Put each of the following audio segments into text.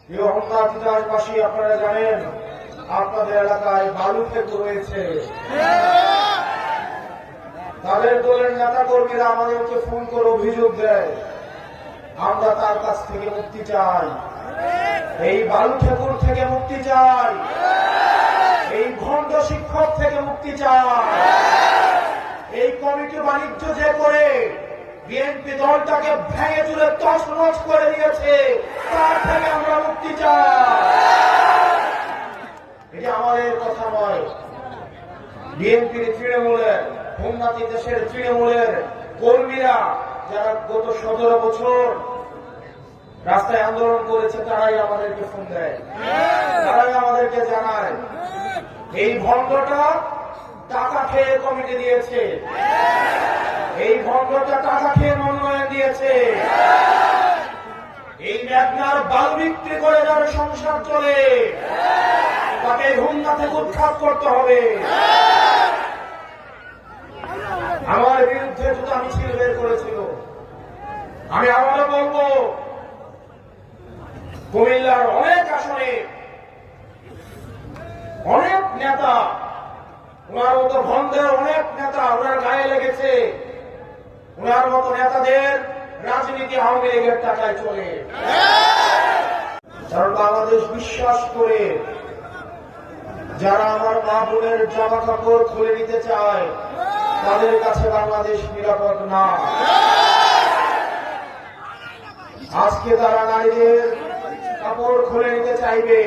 তিতাসবাসী আপনারা জানেন আপনাদের এলাকায় বালু ক্ষেত্র রয়েছে। তাদের দলের নেতা কর্মীরা আমাদেরকে ফোন করে অভিযোগ দেয়, আমরা তার কাছ থেকে মুক্তি চাই, এই বালু ঠাকুর থেকে মুক্তি চাই, এই ভণ্ড শিক্ষক থেকে মুক্তি চাই, এই কমিটি বাণিজ্য যে করে বিএনপি দলটাকে ভেঙে চুরে তছনছ করে দিয়েছে তার থেকে আমরা মুক্তি চাই। এটা আমাদের কথা নয়, বিএনপির তৃণমূলের উন্নতি দেশের তৃণমূলের কর্মীরা যারা গত 17 বছর রাস্তায় আন্দোলন করেছে তারাই আমাদেরকে ফোন দেয়, তারাই আমাদেরকে জানায় এই ভণ্ডটা টাকা খেয়ে কমিটি দিয়েছে, এই ভণ্ডটা টাকা খেয়ে মনোনয়ন দিয়েছে, এই মেঘনার বাল বিক্রি করে যার সংসার চলে তাকে হুমনা থেকে উৎখাত করতে হবে। আমার বিরুদ্ধে জুতা মিছিল বের করেছিল। আমি আবারও বলবো, কুমিল্লার অনেক আসনে অনেক নেতা, ওনার মতো ভণ্ডের অনেক নেতা ওনার গায়ে লেগেছে, ওনার মতো নেতাদের রাজনীতি আওয়ামী লীগের টাকায় চলে। কারণ বাংলাদেশ বিশ্বাস করে যারা আমার মা বোনের জামা কাপড় খুলে নিতে চায় তাদের কাছে বাংলাদেশ নিরাপদ না। আজকে তারা নারীদের কাপড় খুলে নিতে চাইবে,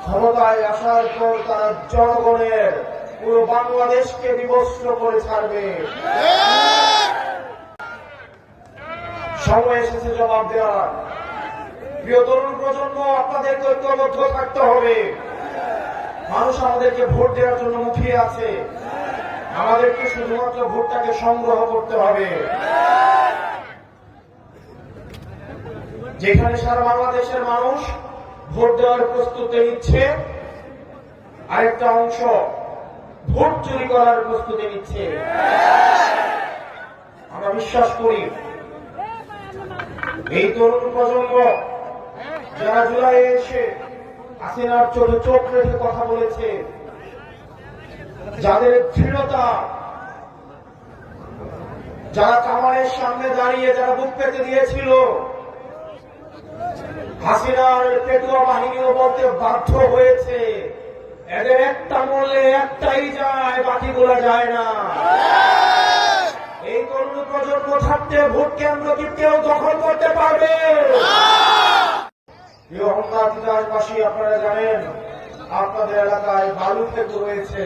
ক্ষমতায় আসার পর তারা জনগণের পুরো বাংলাদেশকে বিবস্ত্র করে ছাড়বে। সময় এসেছে জবাব দেওয়ার। প্রিয় তরুণ প্রজন্ম, আপনাদেরকে ঐক্যবদ্ধ থাকতে হবে। মানুষ আমাদেরকে ভোট দেওয়ার জন্য মুখিয়ে আছে, আমাদেরকে শুধুমাত্র ভোটটাকে সংগ্রহ করতে হবে। যেখানে সারা বাংলাদেশের মানুষ ভোট দেওয়ার প্রস্তুতি নিচ্ছে, আরেকটা অংশ ভোট চুরি করার প্রস্তুতি নিচ্ছে। আমরা বিশ্বাস করি এই তরুণ প্রজন্ম যারা জুলাই এসে হাসিনার চোখে চোখ রেখে কথা বলেছে, যাদের দৃঢ়তা, যারা কামানের সামনে দাঁড়িয়ে যারা বুক পেতে দিয়েছিল, হাসিনার পেটুয়া বাহিনীও বলতে বাধ্য হয়েছে এদের একটা মূল্যে একটাই যায়, বাকিগুলো যায় না। এই তরুণ প্রজন্ম থাকতে ভোট কেন্দ্র কি কেউ দখল করতে পারবে? তিতাসবাসী আপনারা জানেন আপনাদের এলাকায় বালু ক্ষেত্র রয়েছে।